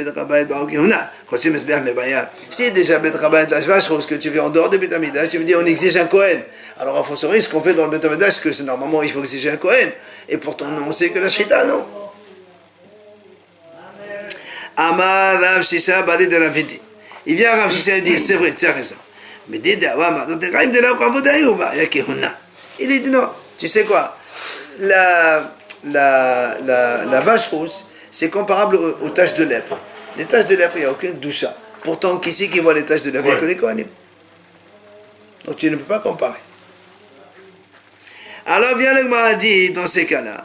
déjà Bet Kabayit, la vache rose que tu fais en dehors de Bet Hamikdash, tu me dis on exige un Kohen. Alors a fortiori ce qu'on fait dans le Bet Hamikdash, que normalement il faut exiger un Kohen. Et pourtant non, on sait que la shrita non. Amar Rav Shisha Bali de Ravidi. Il vient à Rav Shisha et dit, c'est vrai, tu as raison. Mais dis de il dit non, tu sais quoi, la vache rousse, c'est comparable aux taches de lèpre. Les taches de lèpre, il n'y a aucune doucha. Pourtant, qui c'est qui voit les taches de lèpre? Il n'y a que les Kohanim. Donc tu ne peux pas comparer. Alors vient le Gemara dit, dans ces cas-là,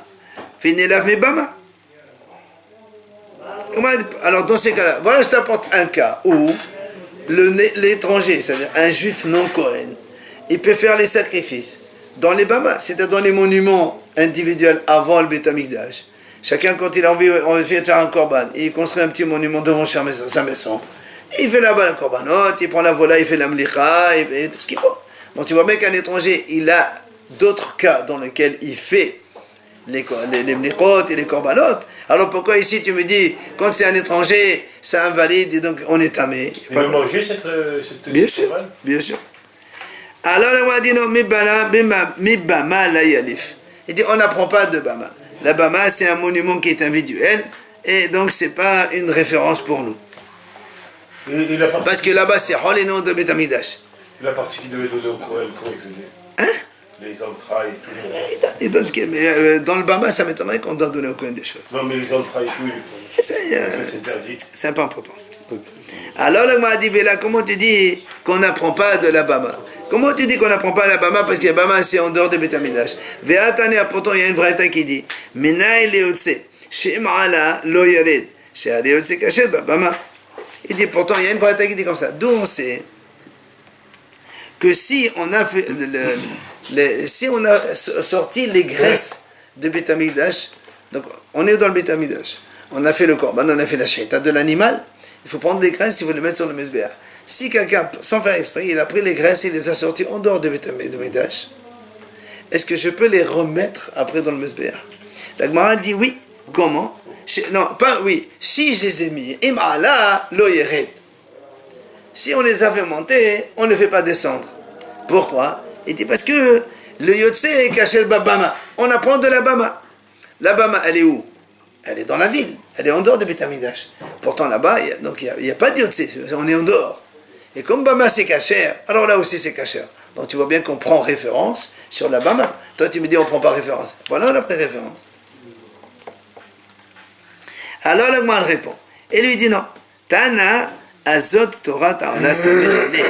Finelaf Mebama. Alors dans ces cas-là, voilà, je t'apporte un cas où l'étranger, c'est-à-dire un juif non Kohen, il peut faire les sacrifices dans les Bama, c'est-à-dire dans les monuments individuels avant le Beit Hamikdash. Chacun, quand il a envie de faire un korban, il construit un petit monument devant sa maison. Il fait là-bas le korbanot, il prend la volaille, il fait la mlicha, et tout ce qu'il faut. Donc tu vois bien qu'un étranger, il a d'autres cas dans lesquels il fait les mlichot et les korbanot. Alors pourquoi ici tu me dis, quand c'est un étranger, ça invalide et donc on est tamé? Il veut manger cette bien sûr, bien sûr. Alors le roi dit non, Mibama la yalif. Il dit on n'apprend pas de Bama. La Bama c'est un monument qui est individuel et donc c'est pas une référence pour nous. Parce que là-bas c'est Hol et non de Beit Hamikdash. La partie qui devait donner au Kohen, comment il faisait? Hein? Les entrailles. Il donne ce qu'il mais dans le Bama ça m'étonnerait qu'on doit donner au Kohen des choses. Non mais les entrailles, tout il faut. C'est pas important. Alors le m'a dit là, comment tu dis qu'on n'apprend pas de la Bama? Comment tu dis qu'on n'apprend pas la Bama parce que la Bama c'est en dehors de Beit Hamikdash? Ve'atane, pourtant il y a une braïta qui dit Menai leotse she'ma'ala lo yared she'aleotse kachet Bama. Il dit pourtant il y a une braïta qui dit comme ça. D'où on sait que si on a fait si on a sorti les graisses de Beit Hamikdash, donc on est dans le Beit Hamikdash, on a fait le korban, on a fait la shrita de l'animal, il faut prendre des graisses, il faut les mettre sur le mezbeach. Si quelqu'un, sans faire exprès, il a pris les graisses et les a sorties en dehors de Beit Hamikdash, est-ce que je peux les remettre après dans le mezbeach? La Gemara dit oui. Comment? Non, pas oui. Si je les ai mis, imala lo yered. Si on les a fait monter, on ne les fait pas descendre. Pourquoi? Il dit parce que le yotse est caché le Bama. On apprend de la Bama. La Bama, elle est où? Elle est dans la ville. Elle est en dehors de Beit Hamikdash. Pourtant là-bas, il n'y a pas de yotse. On est en dehors. Et comme Bama c'est caché, alors là aussi c'est caché. Donc tu vois bien qu'on prend référence sur la Bama. Toi tu me dis on ne prend pas référence. Voilà, on a pris référence. Alors le Gemara répond. Et lui dit non. Tana azot Torah ta'ala samerele.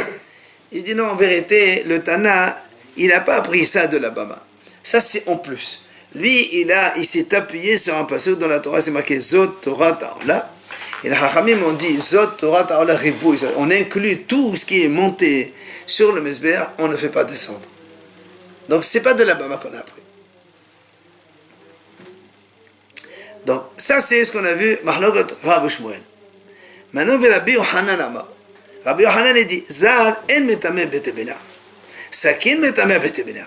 Il dit non, en vérité, le Tana, il n'a pas appris ça de la Bama. Ça c'est en plus. Lui, il s'est appuyé sur un passage dans la Torah, c'est marqué Zot Torah ta'ala. Et les Chachamim ont dit Zot Torah ta'ala ribou. On inclut tout ce qui est monté sur le Mezbeach, on ne fait pas descendre. Donc c'est pas de la Bama qu'on a appris. Donc, ça, c'est ce qu'on a vu, Mahlogot Rav Shmuel. Maintenant, on Rabbi Yohanan Amar. Rabbi Yohanan, il dit, Zar en metame betebela. Sakin metame betebela.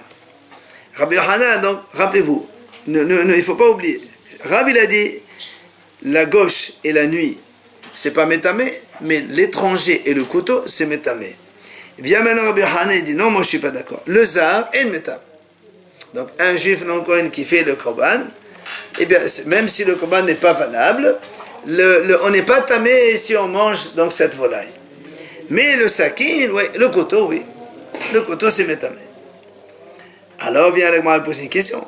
Rabbi Yohanan, donc, rappelez-vous, il ne faut pas oublier. Rav, il a dit, la gauche et la nuit, c'est pas métamé, mais l'étranger et le couteau, c'est métamé. Bien maintenant, Rabbi Yohanan, il dit, non, moi, je suis pas d'accord. Le Zar en metame. Donc, un juif non cohen qui fait le korban, eh bien, même si le korban n'est pas valable, on n'est pas tamé si on mange donc cette volaille. Mais le sakin, oui, le couteau, oui. Le couteau, c'est métamé. Alors, vient avec moi poser une question.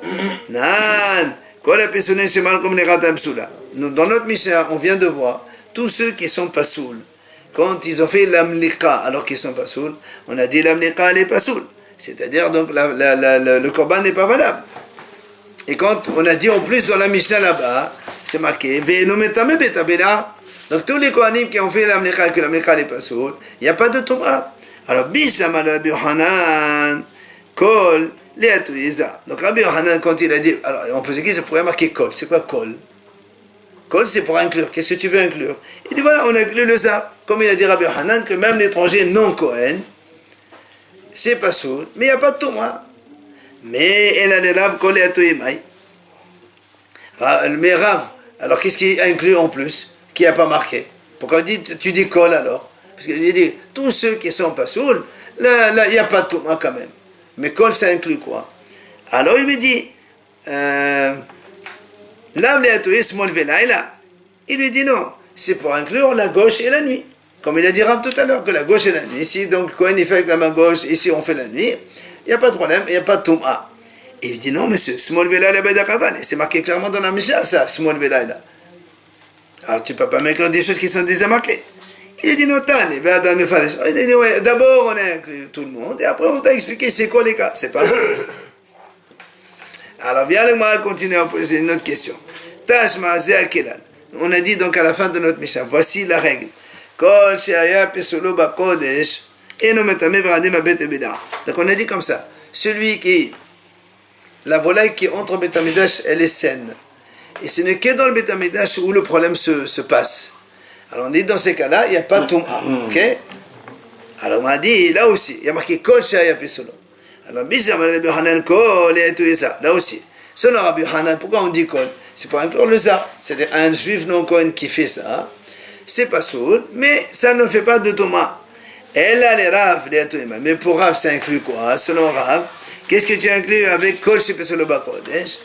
Nan, dans notre Mishnah, on vient de voir tous ceux qui sont pas saouls. Quand ils ont fait l'amlika, alors qu'ils sont pas saouls, on a dit l'amlika, elle est pas saoul. C'est-à-dire, donc, le korban n'est pas valable. Et quand on a dit en plus dans la Mishnah là-bas, c'est marqué, donc tous les Kohanim qui ont fait l'amlika, que l'amlika n'est pas saoul, il n'y a pas de Touma. Alors, Bisham Rabbi Yohanan, Kol, Léatouiza. Donc, Rabbi Yohanan, quand il a dit, alors on peut se dire, ça pourrait marquer Kol. C'est quoi Kol? Kol, c'est pour inclure. Qu'est-ce que tu veux inclure? Il dit, voilà, on inclut le Zar. Comme il a dit Rabbi Yohanan, que même l'étranger non Kohen, c'est pas saoul, mais il n'y a pas de Touma. Mais elle a les Rav Kol Léatouimaï. Mais Rav, alors qu'est-ce qui inclut en plus, qui n'a pas marqué? Pourquoi tu dis Kol alors? Parce qu'il dit, tous ceux qui sont pas saouls, là, il n'y a pas de Touma quand même. Mais Kol, ça inclut quoi? Alors il lui dit, il lui dit non, c'est pour inclure la gauche et la nuit. Comme il a dit Rav tout à l'heure, que la gauche et la nuit. Ici, donc, quand il fait avec la main gauche, ici on fait la nuit, il n'y a pas de problème, il n'y a pas de Touma. Et il dit non, monsieur, small velaïla bedakatan. C'est marqué clairement dans la Mishnah, ça, small velaïla. Alors tu ne peux pas mettre des choses qui sont déjà marquées. Il a dit non, il dit ouais, d'abord on a inclus tout le monde, et après on t'a expliqué c'est quoi les cas, c'est pas. Alors viens le mal continuer à poser une autre question. Tashma Zéakelan. On a dit donc à la fin de notre Mishnah, voici la règle. Kol she'aya pesolo bakodesh eno metame v'radim abet ebeda. Donc on a dit comme ça, celui qui, la volaille qui entre au Beth Amikdash, elle est saine. Et ce n'est que dans le Beth Amikdash où le problème se passe. Alors on dit dans ces cas-là, il n'y a pas de Touma, ok? Alors on a dit, là aussi, il y a marqué Kol she'aya pesolo. Alors Bisham Rabbi Yohanan Kol et tout ça, là aussi. Selon Rabbi Yohanan, pourquoi on dit Kol? C'est pour inclure le Zar. C'est-à-dire un juif non Kohen qui fait ça, c'est pas soul, mais ça ne fait pas de Touma. Elle a les Rav, les Touma. Mais pour Rav, ça inclut quoi? Selon Rav, qu'est-ce que tu inclus avec Kol she'pesolo bakodesh?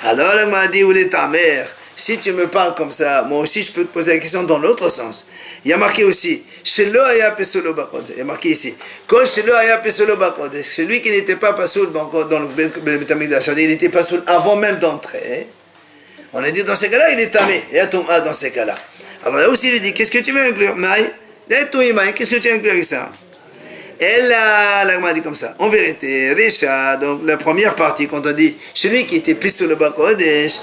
Alors elle m'a dit, où est ta mère? Si tu me parles comme ça, moi aussi je peux te poser la question dans l'autre sens. Il y a marqué aussi, Shelo aya pesolo bakodesh. Il y a marqué ici, Kol shelo aya pesolo bakodesh. Celui qui n'était pas pasoul dans le Beth Amikdash, il n'était pas pasoul avant même d'entrer. On a dit dans ces cas-là, il est tamé. Il y a Touma dans ces cas-là. Alors là aussi, il dit, qu'est-ce que tu veux inclure? Maï, qu'est-ce que tu inclus avec ça? Et là, l'agma dit comme ça. En vérité, Risha, donc la première partie, quand on dit celui qui était pris sur le bakodesh,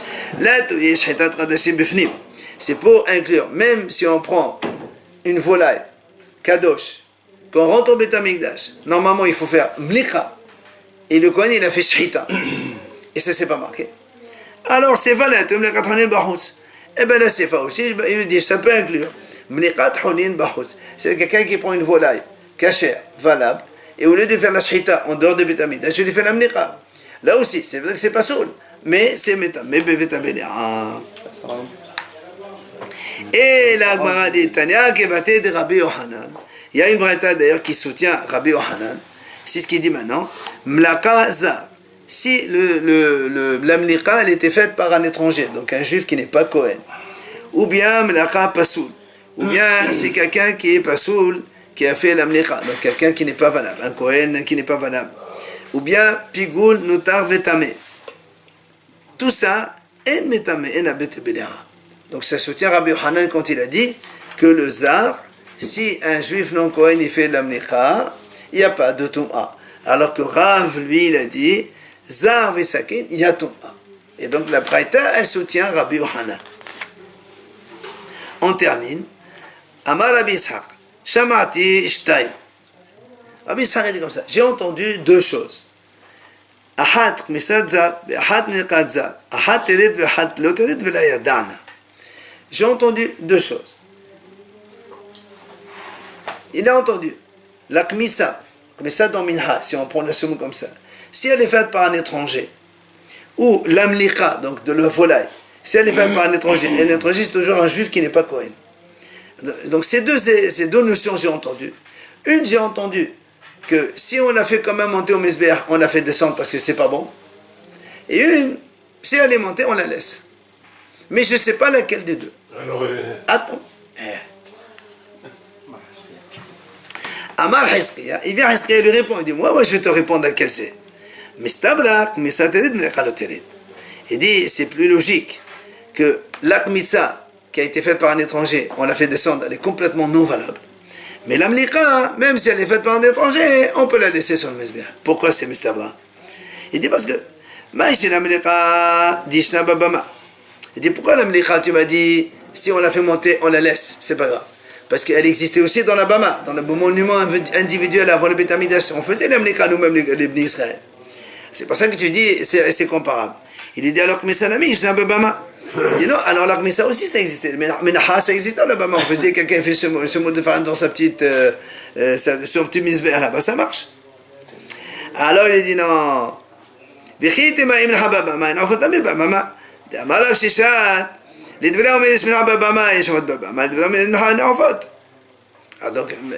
c'est pour inclure, même si on prend une volaille, kadosh, qu'on rentre au Beth Amikdash, normalement il faut faire mlika, et le Kohen il a fait shrita, et ça c'est pas marqué. Alors c'est valable, et bien là c'est pas aussi, il lui dit ça peut inclure mlikat hulin bahuz, c'est quelqu'un qui prend une volaille cachère, valable, et au lieu de faire la shrita en dehors de Beth Amikdash, je lui fais la mliqa. Là aussi, c'est vrai que c'est pas soul, mais c'est métamé, Beth Amikdash. Et la Gemara dit, Tanya Kevate de Rabbi Yohanan. Il y a une braïta d'ailleurs qui soutient Rabbi Yohanan. C'est ce qu'il dit maintenant. Mlaka Zar. Si la mliqa, elle était faite par un étranger, donc un juif qui n'est pas Kohen, ou bien Mlaka Pasoul, ou bien c'est quelqu'un qui est Pasoul, qui a fait la mliqa, donc quelqu'un qui n'est pas valable, un Kohen qui n'est pas valable, ou bien Pigoul Notar Vetame. Tout ça, En Metame, En Abet Bedera. Donc ça soutient Rabbi Yohanan quand il a dit que le Zar, si un juif non Kohen il fait de la mliqa, il n'y a pas de Touma. Alors que Rav, lui, il a dit Zar Vesakin, il y a Touma. Et donc la Braïta, elle soutient Rabbi Yohanan. On termine. Amar Rabbi Ishaq. Shamati Ishtaim. Rabbi Ishaq dit comme ça. J'ai entendu deux choses. אחת כניסת זר ואחת מלקת זר, אחת תרד ואחת לא תרד ולא ידענה. J'ai entendu deux choses. Il a entendu la kmissa dans Minha, si on prend le soum comme ça, si elle est faite par un étranger, ou l'amlika, donc de la volaille, si elle est faite par un étranger c'est toujours un juif qui n'est pas Kohen. Donc ces deux notions j'ai entendu. Une, j'ai entendu que si on l'a fait quand même monter au Mesber, on l'a fait descendre parce que c'est pas bon. Et une, si elle est montée, on la laisse. Mais je ne sais pas laquelle des deux. Alors, Attends. Amar Hizkiya, il vient Hizkiya, il lui répond, il dit, moi je vais te répondre à quel c'est. Mistabrak, misaterid, mekaloterid. Il dit, c'est plus logique que l'akmitsa qui a été faite par un étranger, on l'a fait descendre, elle est complètement non valable. Mais l'amlika, même si elle est faite par un étranger, on peut la laisser sur le mesbeh. Pourquoi c'est mistabrak? Il dit parce que, maïchi l'amlika, dishna babama. Il dit, pourquoi l'amlika, tu m'as dit, si on l'a fait monter, on la laisse, c'est pas grave. Parce qu'elle existait aussi dans la Bama, dans le monument individuel avant le Beth Amidash. On faisait l'amlika nous-mêmes, les Bnei Israël. C'est pour ça que tu dis, c'est comparable. Il dit alors que Messanami, c'est un Bama. Il dit non, alors la Kmissa aussi ça existait. Mais Naha, ça existait dans la Bama. On faisait, quelqu'un fait ce mot de farine dans sa petite, son petit misbeh là-bas, ça marche. Alors il dit non. Vichite ma'im l'hababama, il en faut tamir Bama. D'amalav shishat. Donc,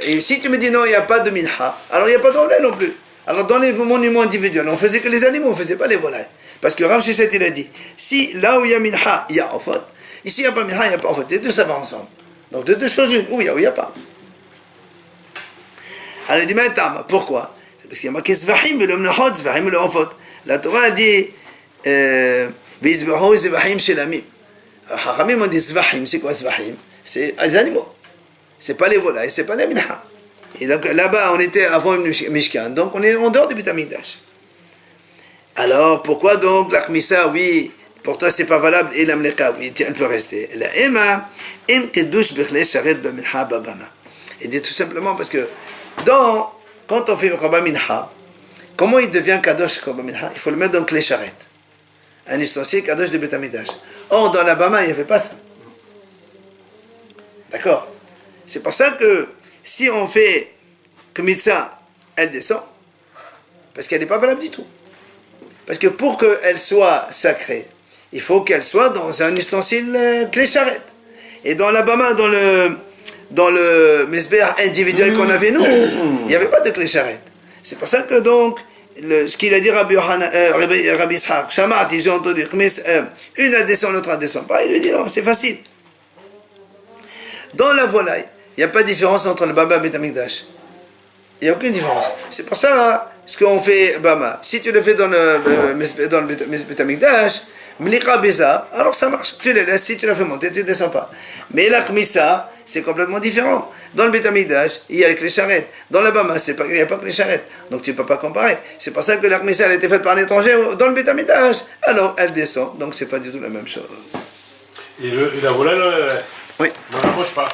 et si tu me dis non, il n'y a pas de minha, alors il n'y a pas d'olé non plus. Alors dans les monuments individuels, on faisait que les animaux, on ne faisait pas les volailles. Parce que Rav Sheshet, il a dit, si là où il y a minha, il y a ofot, ici il n'y a pas minha, il n'y a pas ofot. Les deux ça va ensemble. Donc de deux choses l'une, où il y a, où il n'y a pas. Alors il dit, mais attends, pourquoi? Parce qu'il y a marqué zvahim, mais le mnachot, zvahim, le ofot. La Torah dit, vizbahu zvahim shelamim. Hachamim on dit zvahim, c'est quoi zvahim? C'est les animaux. C'est pas les volailles, c'est pas les minha. Et donc là-bas, on était avant le Mishkan, donc on est en dehors du Beth Amikdash. Alors pourquoi donc la Kmissa, oui, pour toi c'est pas valable, et l'amleka, oui, elle peut rester. La Ema, in keddush bichle sharet b'minha babama. Il dit tout simplement parce que quand on fait le Korban Minha, comment il devient kadosh Korban Minha? Il faut le mettre dans le sharet. Un ustensile kadosh de Beth Amikdash. Or, dans la Bama, il n'y avait pas ça. D'accord? C'est pour ça que si on fait Kmitza, elle descend, parce qu'elle n'est pas valable du tout. Parce que pour qu'elle soit sacrée, il faut qu'elle soit dans un ustensile clé charrette. Et dans la Bama, dans le mesbeh individuel qu'on avait nous, il n'y avait pas de clé charrette. C'est pour ça que donc, ce qu'il a dit Rabbi Ishaq, Shamati, j'ai entendu, une elle descend, l'autre elle descend pas. Il lui dit non, c'est facile. Dans la volaille, il n'y a pas de différence entre le Bama et le Beth Amikdash. Il n'y a aucune différence. C'est pour ça, ce qu'on fait Bama, si tu le fais dans le Beth Amikdash, Mlika Beza, alors ça marche. Tu les laisses, si tu la fais monter, tu ne descends pas. Mais la Kmissa, c'est complètement différent. Dans le Beth Amikdash, il y a les clés charrettes. Dans la Bama, il n'y a pas que les charrettes. Donc tu ne peux pas comparer. C'est pour ça que la Kmissa, elle a été faite par un étranger dans le Beth Amikdash. Alors elle descend. Donc c'est pas du tout la même chose. et la volaille, Oui. on n'approche pas.